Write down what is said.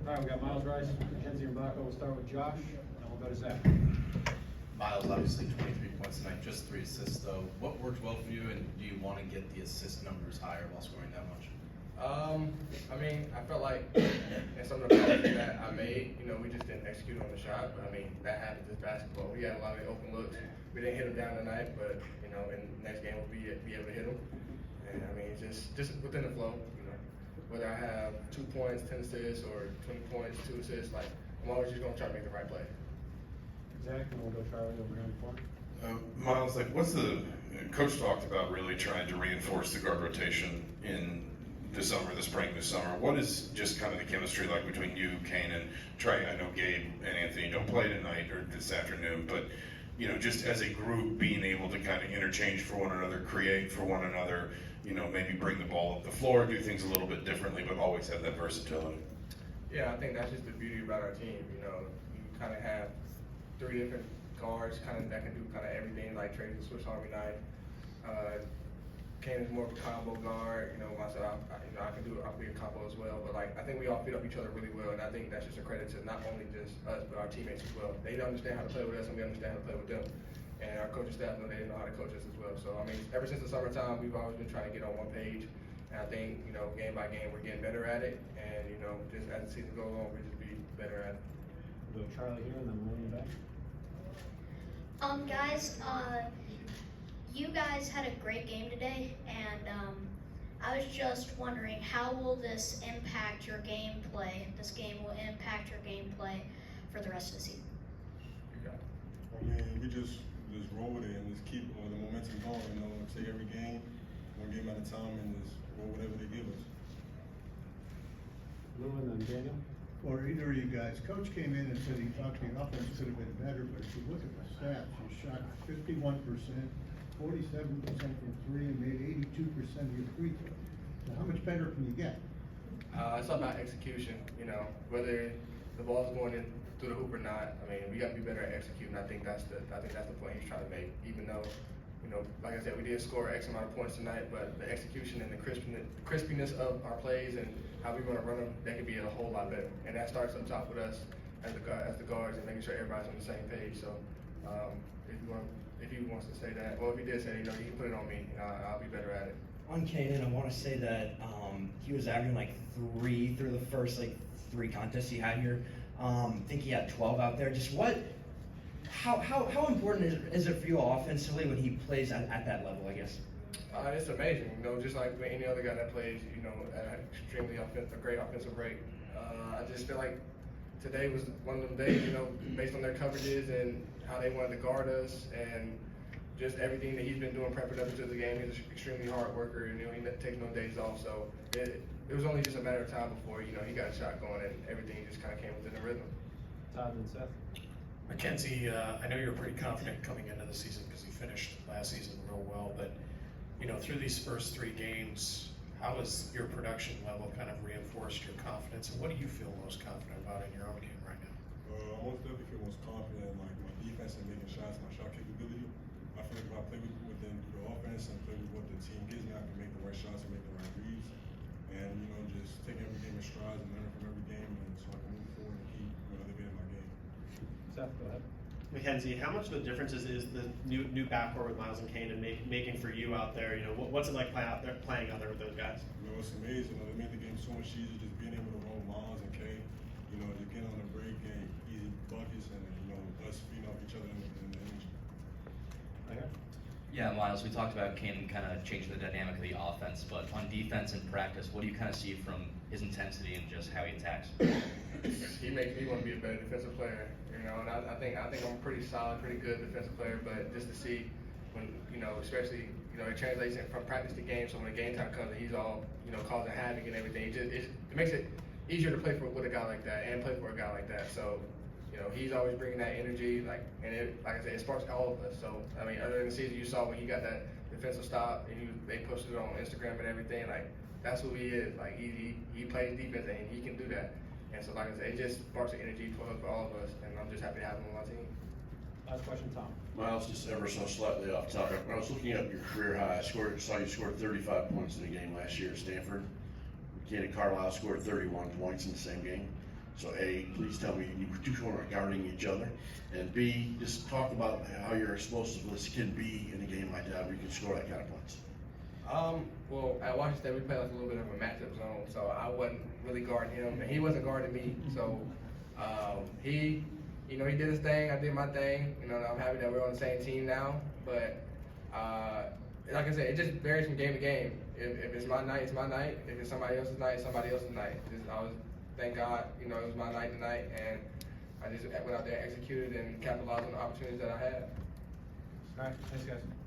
All right, we got Myles, Rice, Mackenzie, and Mgbako. We'll start with Josh, and we'll go to Zach. Myles, obviously 23 points tonight, just 3 assists though. What worked well for you, and do you want to get the assist numbers higher while scoring that much? I mean, I felt like in some of the plays that I made, we just didn't execute on the shot. But I mean, that happens in basketball. We had a lot of open looks. We didn't hit them down tonight, but in the next game we'll be able to hit them. And I mean, just within the flow. Whether I have 2 points, 10 assists, or 20 points, 2 assists, like I'm always just gonna try to make the right play. Zach, and we'll go Charlie over here in front. Myles, what's the coach talked about really trying to reinforce the guard rotation in the summer, the spring, this summer. What is just kind of the chemistry like between you, Kane, and Trey? I know Gabe and Anthony don't play tonight or this afternoon, but just as a group being able to kind of interchange for one another, create for one another, maybe bring the ball up the floor, do things a little bit differently, but always have that versatility. Yeah, I think that's just the beauty about our team. You kind of have 3 different guards that can do kind of everything, like Trey's a Swiss Army knife. Kane is more of a combo guard. Myself, I can be a combo as well. But I think we all feed off each other really well, and I think that's just a credit to not only just us, but our teammates as well. They understand how to play with us, and we understand how to play with them. And our coaching staff know they know how to coach us as well. So I mean, ever since the summertime, we've always been trying to get on one page. And I think game by game, we're getting better at it. And just as the season goes on, we just be better at it. We'll go Charlie here, and then William back. Guys, you guys had a great game today, and I was just wondering, how will this impact your gameplay? This game will impact your gameplay for the rest of the season. I mean, we just roll with it and just keep the momentum going. Take every game, one game at a time, and just roll whatever they give us. Lou and then Daniel. For either of you guys, Coach came in and said he thought the offense could have been better, but if you look at the stats, you shot 51%, 47% from 3, and made 82% of your free throws. So how much better can you get? It's all about execution. Whether the ball's going in through the hoop or not. I mean, we got to be better at executing. I think that's the point he's trying to make. Even though, like I said, we did score X amount of points tonight, but the execution and the crispiness of our plays and how we want to run them, that could be a whole lot better. And that starts up top with us as the guards and making sure everybody's on the same page. So if he wants to say that, well, if he did say, he can put it on me, and I'll be better at it. On Kanan, I want to say that he was averaging 3 through the first 3 contests he had here. I think he had 12 out there. Just how important is it for you offensively when he plays at that level, I guess? It's amazing, just like any other guy that plays, at an extremely a great offensive rate. I just feel like today was one of them days, based on their coverages and how they wanted to guard us and just everything that he's been doing prepping up into the game. He's an extremely hard worker, and he takes no days off. So it was only just a matter of time before he got a shot going, and everything just kind of came within the rhythm. Todd and Seth. Mackenzie, I know you were pretty confident coming into the season because you finished last season real well, but through these first 3 games, how has your production level kind of reinforced your confidence, and what do you feel most confident about in your own game right now? I most definitely feel most confident in my defense and making shots, my shot capability. I feel like if I play within the offense and play with what the team gives me, I can make the right shots and make the right reads. And just take every game in strides and learn from every game, and so I can move forward and keep elevating my game. Seth, go ahead. Mackenzie, how much of a difference is the new backcourt with Myles and Kane and making for you out there? What's it like playing out there with those guys? It's amazing. They made the game so much easier, just being able to roll Myles and Kane. Just getting on the break and easy buckets, and us feeding off each other in the energy. Okay. Yeah, Myles, we talked about Kane kind of changing the dynamic of the offense, but on defense and practice, what do you kind of see from his intensity and just how he attacks? He makes me want to be a better defensive player, and I think I'm a pretty solid, pretty good defensive player. But just to see when especially it translates from practice to game. So when the game time comes, and he's all causing havoc and everything. It makes it easier to play with a guy like that and play for a guy like that. So he's always bringing that energy, like I said, it sparks all of us. So I mean, other than the season, you saw when he got that defensive stop and they posted it on Instagram and everything. That's who he is. He plays defense and he can do that. And so, like I said, it just sparks the energy for all of us, and I'm just happy to have him on my team. Last question, Tom. Myles, just ever so slightly off topic. When I was looking up your career high, I saw you scored 35 points in a game last year at Stanford. Kenny Carlisle scored 31 points in the same game. So A, please tell me you two are guarding each other, and B, just talk about how your explosiveness can be in a game like that where you can score that kind of points. Well, at Washington State, we played like a little bit of a matchup zone, so I wasn't really guarding him, and he wasn't guarding me. So he did his thing, I did my thing. I'm happy that we're on the same team now. But like I said, it just varies from game to game. If it's my night, it's my night. If it's somebody else's night, it's somebody else's night. Thank God, it was my night tonight, and I just went out there, executed, and capitalized on the opportunities that I had. All right, thanks, guys.